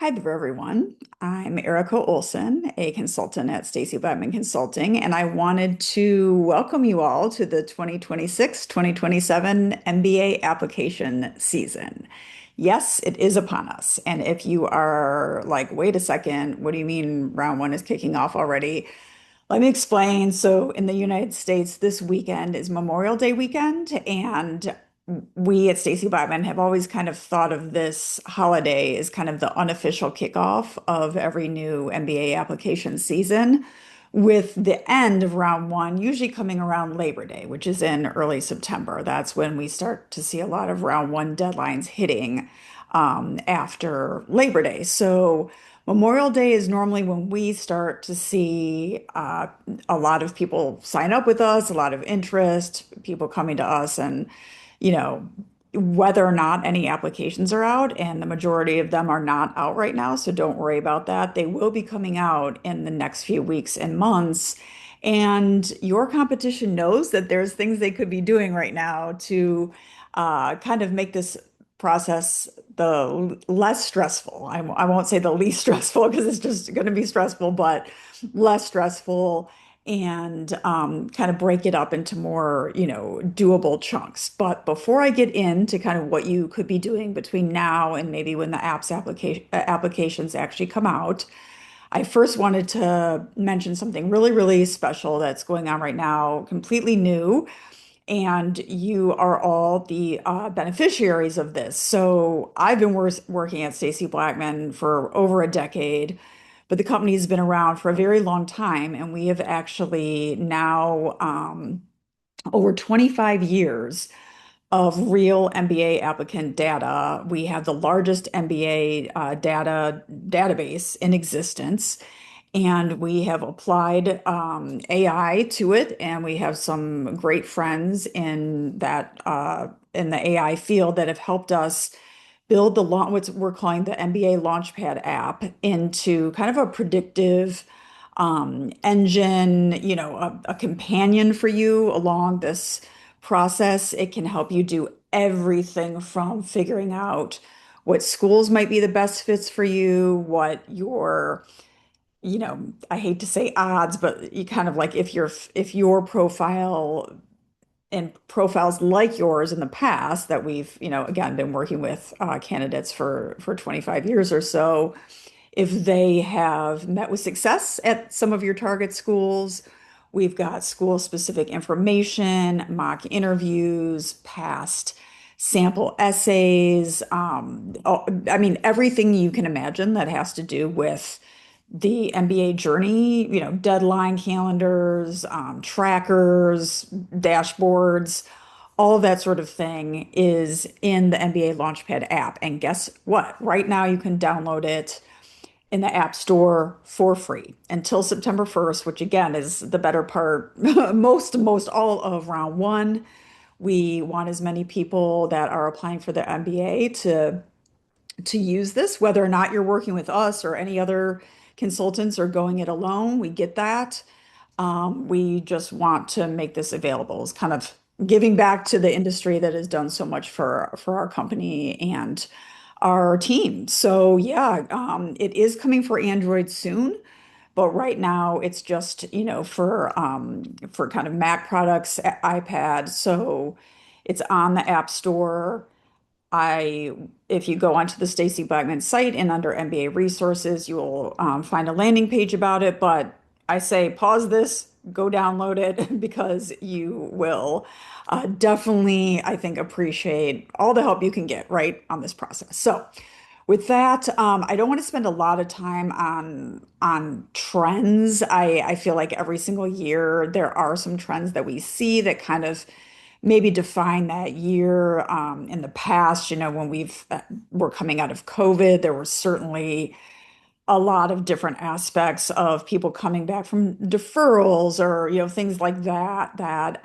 Hi there, everyone. I'm Erika Olson, a consultant at Stacy Blackman Consulting, and I wanted to welcome you all to the 2026-2027 MBA application season. Yes, it is upon us. And if you are like, wait a second, what do you mean round one is kicking off already? Let me explain. So, in the United States, this weekend is Memorial Day weekend, and we at Stacy Blackman have always kind of thought of this holiday as kind of the unofficial kickoff of every new MBA application season, with the end of round one usually coming around Labor Day, which is in early September. That's when we start to see a lot of round one deadlines hitting after Labor Day. So, Memorial Day is normally when we start to see a lot of people sign up with us, a lot of interest, people coming to us, and you know, whether or not any applications are out, and the majority of them are not out right now, so don't worry about that. They will be coming out in the next few weeks and months. And your competition knows that there's things they could be doing right now to kind of make this process the less stressful. I won't say the least stressful because it's just going to be stressful, but less stressful and kind of break it up into more, doable chunks. But before I get into kind of what you could be doing between now and maybe when the applications actually come out, I first wanted to mention something really, really special that's going on right now, completely new, and you are all the beneficiaries of this. So I've been working at Stacy Blackman for over a decade, but the company has been around for a very long time, and we have actually now over 25 years of real MBA applicant data. We have the largest MBA data database in existence, and we have applied AI to it, and we have some great friends in that in the AI field that have helped us build what we're calling the MBA Launchpad app into kind of a predictive engine, a companion for you along this process. It can help you do everything from figuring out what schools might be the best fits for you, what your I hate to say odds, but you kind of like if your profile and profiles like yours in the past that we've, again, been working with candidates for 25 years or so, if they have met with success at some of your target schools, we've got school-specific information, mock interviews, past sample essays, I mean, everything you can imagine that has to do with the MBA journey, deadline calendars, trackers, dashboards, all of that sort of thing is in the MBA Launchpad app. And guess what? Right now you can download it in the App Store for free until September 1st, which again is the better part, most all of round one. We want as many people that are applying for the MBA to use this, whether or not you're working with us or any other consultants or going it alone. We get that. We just want to make this available. It's kind of giving back to the industry that has done so much for our company and our team. So yeah, it is coming for Android soon, but right now it's just, for kind of Mac products, iPad. So it's on the App Store. If you go onto the Stacy Blackman site and under MBA resources, you will find a landing page about it. But I say pause this, go download it because you will definitely, I think, appreciate all the help you can get right on this process. So, with that, I don't want to spend a lot of time on trends. I feel like every single year there are some trends that we see that kind of maybe define that year. In the past, when we're coming out of COVID, there was certainly a lot of different aspects of people coming back from deferrals or, things like that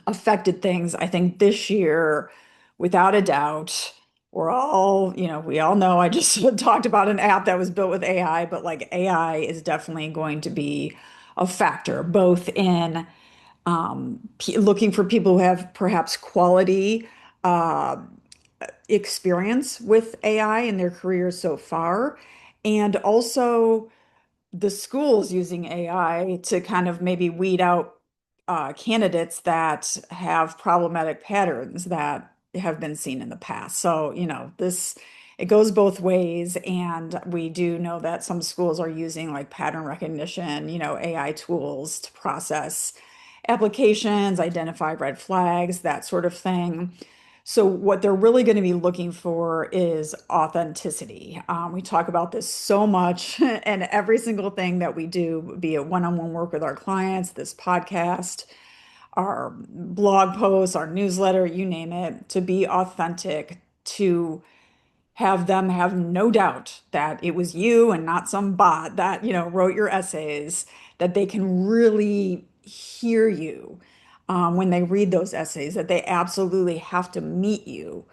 affected things. I think this year, without a doubt, we all know I just talked about an app that was built with AI, but like AI is definitely going to be a factor, both in looking for people who have perhaps quality, uh, experience with AI in their careers so far, and also the schools using AI to kind of maybe weed out candidates that have problematic patterns that have been seen in the past. So, this it goes both ways, and we do know that some schools are using like pattern recognition, AI tools to process applications, identify red flags, that sort of thing. So, what they're really going to be looking for is authenticity. We talk about this so much, and every single thing that we do, be it one-on-one work with our clients, this podcast, our blog posts, our newsletter, you name it, to be authentic, to have them have no doubt that it was you and not some bot that, wrote your essays, that they can really hear you when they read those essays, that they absolutely have to meet you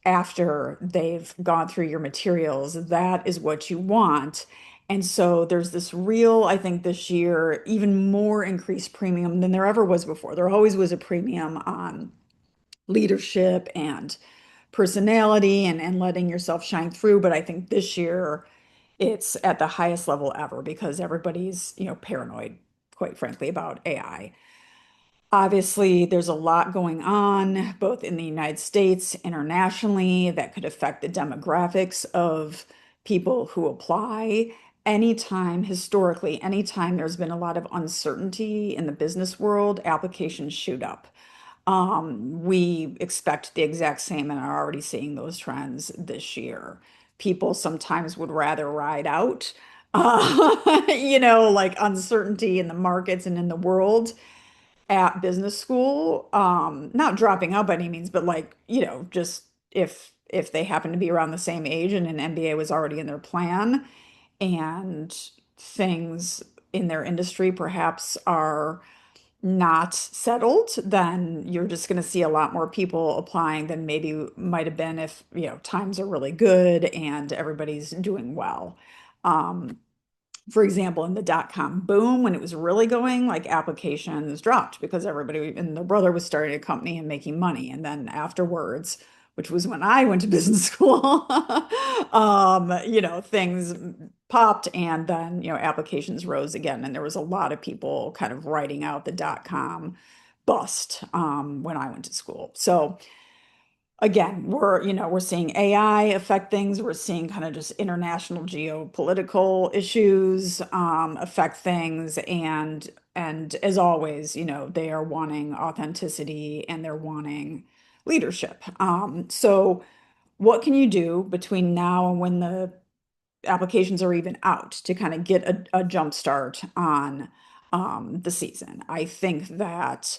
after they've gone through your materials. That is what you want. And so there's this real, I think this year, even more increased premium than there ever was before. There always was a premium on leadership and personality and letting yourself shine through. But I think this year it's at the highest level ever because everybody's, paranoid, quite frankly, about AI. Obviously, there's a lot going on, both in the United States, internationally, that could affect the demographics of people who apply. Anytime, historically, anytime there's been a lot of uncertainty in the business world, applications shoot up. We expect the exact same and are already seeing those trends this year. People sometimes would rather ride out, like uncertainty in the markets and in the world at business school, not dropping out by any means, but like, just if they happen to be around the same age and an MBA was already in their plan and things in their industry perhaps are not settled, then you're just going to see a lot more people applying than maybe might have been if, times are really good and everybody's doing well. Um, for example, in the dot-com boom, when it was really going, like applications dropped because everybody and their brother was starting a company and making money. And then afterwards, which was when I went to business school, things popped and then, applications rose again. And there was a lot of people kind of writing out the dot-com bust when I went to school. So again, we're seeing AI affect things. We're seeing kind of just international geopolitical issues affect things, and as always, they are wanting authenticity and they're wanting leadership. So, what can you do between now and when the applications are even out to kind of get a jump start on the season? I think that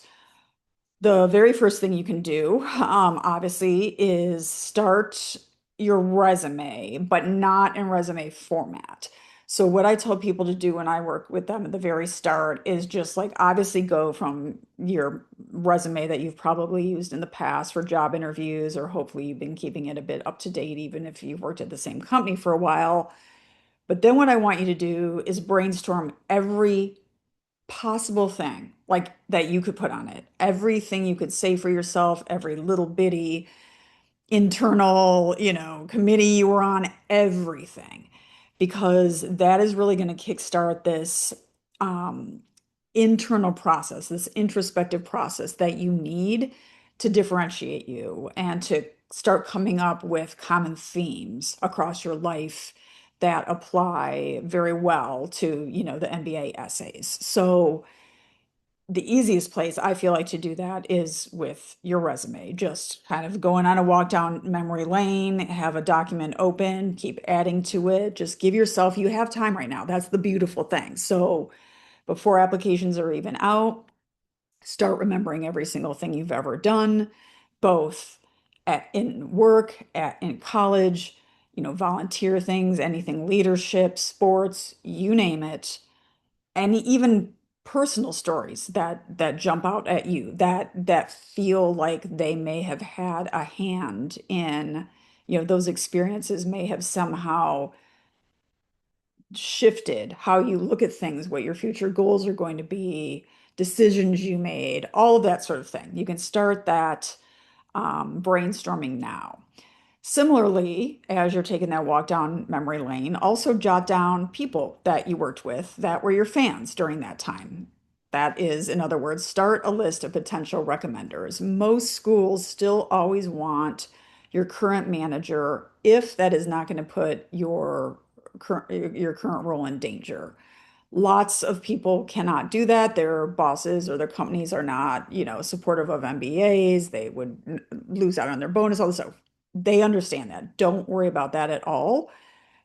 the very first thing you can do, obviously, is start your resume, but not in resume format. So, what I tell people to do when I work with them at the very start is just like obviously go from your resume that you've probably used in the past for job interviews, or hopefully you've been keeping it a bit up to date, even if you've worked at the same company for a while. But then what I want you to do is brainstorm every possible thing like that you could put on it. Everything you could say for yourself, every little bitty internal, committee you were on, everything. Because that is really going to kickstart this um, internal process, this introspective process that you need to differentiate you and to start coming up with common themes across your life that apply very well to, the MBA essays. So the easiest place I feel like to do that is with your resume. Just kind of going on a walk down memory lane, have a document open, keep adding to it. Just give yourself, you have time right now. That's the beautiful thing. So before applications are even out, start remembering every single thing you've ever done, both in work, in college, volunteer things, anything leadership, sports, you name it, and even personal stories that jump out at you that feel like they may have had a hand in, those experiences may have somehow shifted how you look at things, what your future goals are going to be, decisions you made, all of that sort of thing. You can start that brainstorming now. Similarly, as you're taking that walk down memory lane, also jot down people that you worked with that were your fans during that time. That is, in other words, start a list of potential recommenders. Most schools still always want your current manager if that is not going to put your current role in danger. Lots of people cannot do that. Their bosses or their companies are not, supportive of MBAs. They would lose out on their bonus, all this stuff. They understand that. Don't worry about that at all.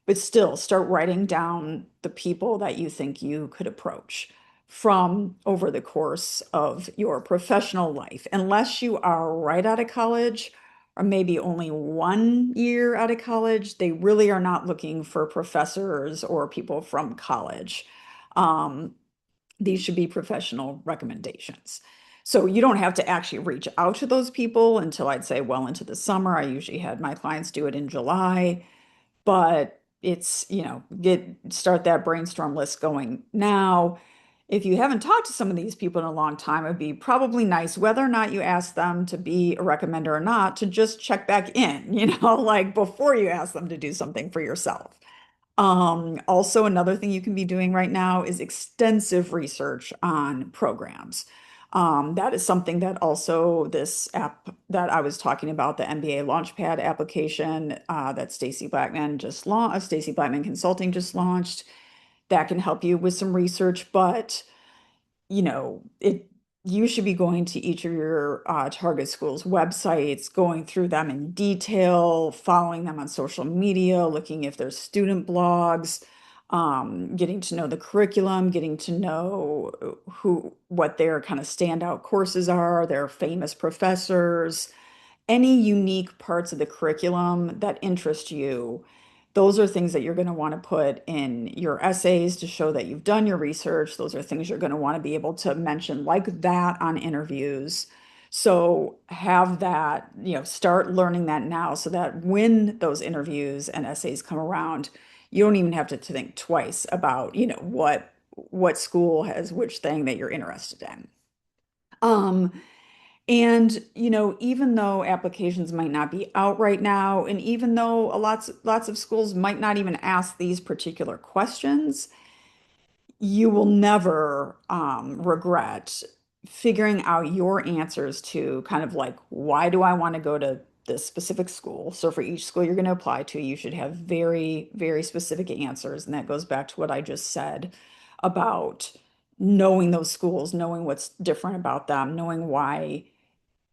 But still, start writing down the people that you think you could approach from over the course of your professional life, unless you are right out of college or maybe only 1 year out of college. They really are not looking for professors or people from college. Um, these should be professional recommendations. So you don't have to actually reach out to those people until I'd say well into the summer. I usually had my clients do it in July, but it's, start that brainstorm list going now. If you haven't talked to some of these people in a long time, it'd be probably nice, whether or not you ask them to be a recommender or not, to just check back in, like before you ask them to do something for yourself. Also, another thing you can be doing right now is extensive research on programs. That is something that also this app that I was talking about, the MBA Launchpad application that Stacy Blackman Consulting just launched, that can help you with some research. But it you should be going to each of your target schools' websites, going through them in detail, following them on social media, looking if there's student blogs, getting to know the curriculum, getting to know what their kind of standout courses are, their famous professors, any unique parts of the curriculum that interest you. Those are things that you're going to want to put in your essays to show that you've done your research. Those are things you're going to want to be able to mention like that on interviews. So have that, start learning that now so that when those interviews and essays come around, you don't even have to think twice about, what school has which thing that you're interested in. Um, and, even though applications might not be out right now, and even though lots of schools might not even ask these particular questions, you will never regret figuring out your answers to kind of like, why do I want to go to this specific school? So for each school you're going to apply to, you should have very, very specific answers. And that goes back to what I just said about knowing those schools, knowing what's different about them, knowing why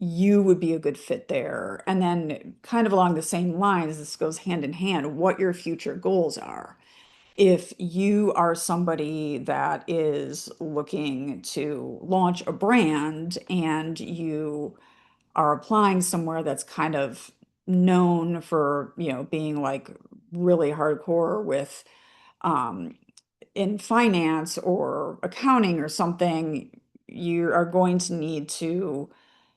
you would be a good fit there. And then, kind of along the same lines, this goes hand in hand, what your future goals are. If you are somebody that is looking to launch a brand and you are applying somewhere that's kind of known for, being like really hardcore with um, in finance or accounting or something, you are going to need to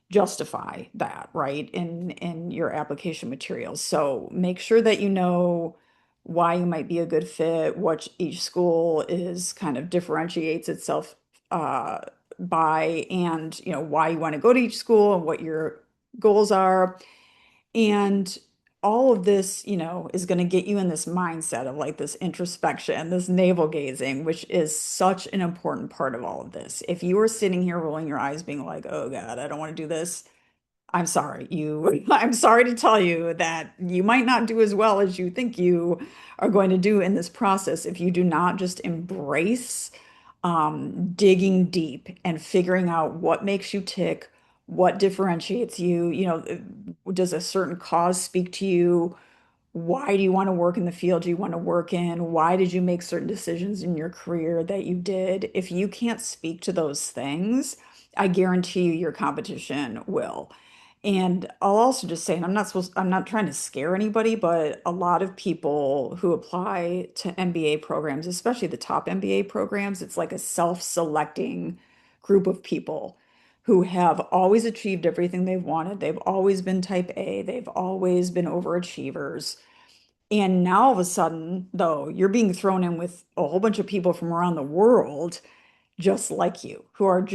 justify that, right, in your application materials. So make sure that you know why you might be a good fit, what each school is kind of differentiates itself uh, by, and why you want to go to each school and what your goals are. And all of this, is going to get you in this mindset of like this introspection, this navel gazing, which is such an important part of all of this. If you are sitting here rolling your eyes, being like, oh God, I don't want to do this, I'm sorry, I'm sorry to tell you that you might not do as well as you think you are going to do in this process if you do not just embrace digging deep and figuring out what makes you tick, what differentiates you. Does a certain cause speak to you? Why do you want to work in the field you want to work in? Why did you make certain decisions in your career that you did? If you can't speak to those things, I guarantee you your competition will. And I'll also just say, and I'm not trying to scare anybody, but a lot of people who apply to MBA programs, especially the top MBA programs, it's like a self-selecting group of people who have always achieved everything they've wanted. They've always been type A, they've always been overachievers. And now all of a sudden, though, you're being thrown in with a whole bunch of people from around the world just like you, who are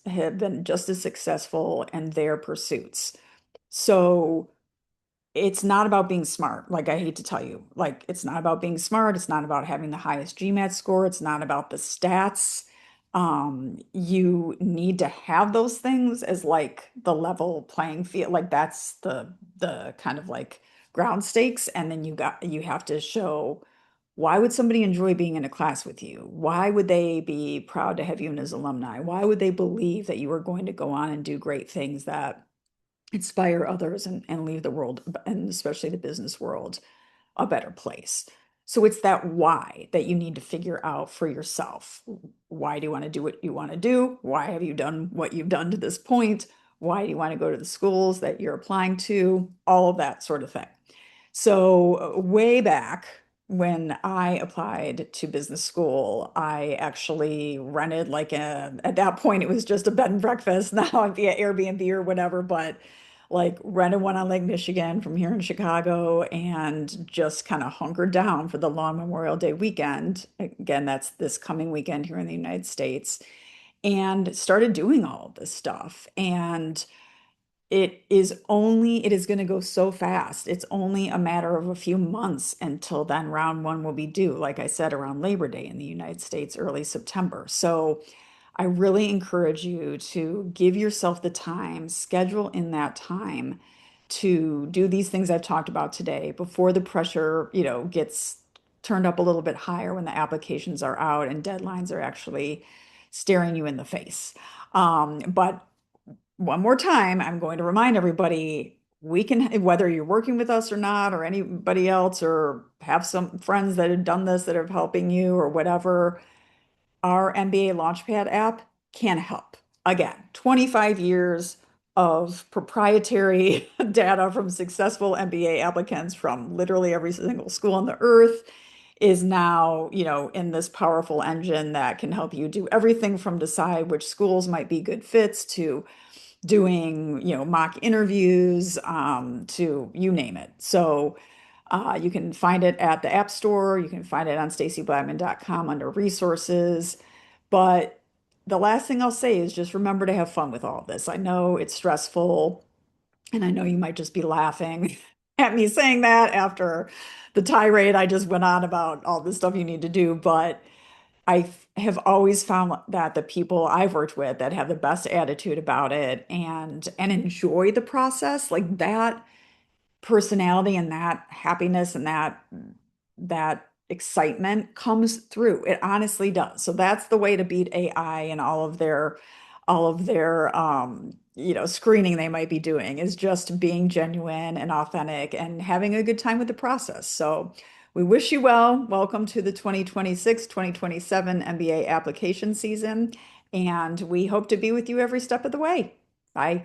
have been just as successful in their pursuits. So it's not about being smart. Like, I hate to tell you, like, it's not about being smart. It's not about having the highest GMAT score. It's not about the stats. You need to have those things as like the level playing field. Like, that's the kind of like ground stakes. And then you have to show, why would somebody enjoy being in a class with you? Why would they be proud to have you in as alumni? Why would they believe that you are going to go on and do great things that inspire others and leave the world, and especially the business world, a better place? So it's that why that you need to figure out for yourself. Why do you want to do what you want to do? Why have you done what you've done to this point? Why do you want to go to the schools that you're applying to? All of that sort of thing. So way back when I applied to business school, I actually rented like at that point it was just a bed and breakfast. Now it'd be an Airbnb or whatever, but like rented one on Lake Michigan from here in Chicago and just kind of hunkered down for the long Memorial Day weekend. Again, that's this coming weekend here in the United States, and started doing all of this stuff. And it is going to go so fast. It's only a matter of a few months until then round one will be due, like I said, around Labor Day in the United States, early September. So I really encourage you to give yourself the time, schedule in that time to do these things I've talked about today before the pressure, gets turned up a little bit higher when the applications are out and deadlines are actually staring you in the face. But one more time, I'm going to remind everybody, we can, whether you're working with us or not, or anybody else, or have some friends that have done this that are helping you or whatever, our MBA Launchpad app can help. Again, 25 years of proprietary data from successful MBA applicants from literally every single school on the earth is now, in this powerful engine that can help you do everything from decide which schools might be good fits to doing, mock interviews, to you name it. So you can find it at the App Store. You can find it on stacyblackman.com under resources. But the last thing I'll say is just remember to have fun with all of this. I know it's stressful, and I know you might just be laughing at me saying that after the tirade I just went on about all the stuff you need to do. But I have always found that the people I've worked with that have the best attitude about it and enjoy the process, like that personality and that happiness and that excitement comes through. It honestly does. So that's the way to beat AI and all of their screening they might be doing, is just being genuine and authentic and having a good time with the process. So we wish you well. Welcome to the 2026-2027 MBA application season, and we hope to be with you every step of the way. Bye.